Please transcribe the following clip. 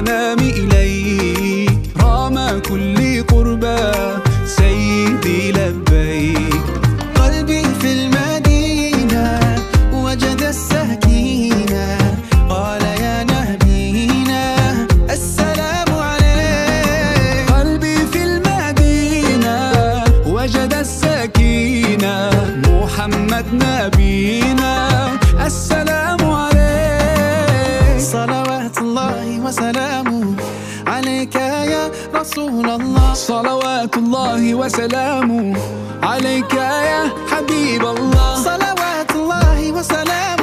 الأنام إليك رام كل قربى سيدي لبيك. قلبي في المدينة وجد السكينة قال يا نبينا السلام عليك. قلبي في المدينة وجد السكينة محمد نبينا السلام عليك. صلوات الله وسلامه عليك يا رسول الله. صلوات الله وسلامه عليك يا حبيب الله. صلوات الله وسلامه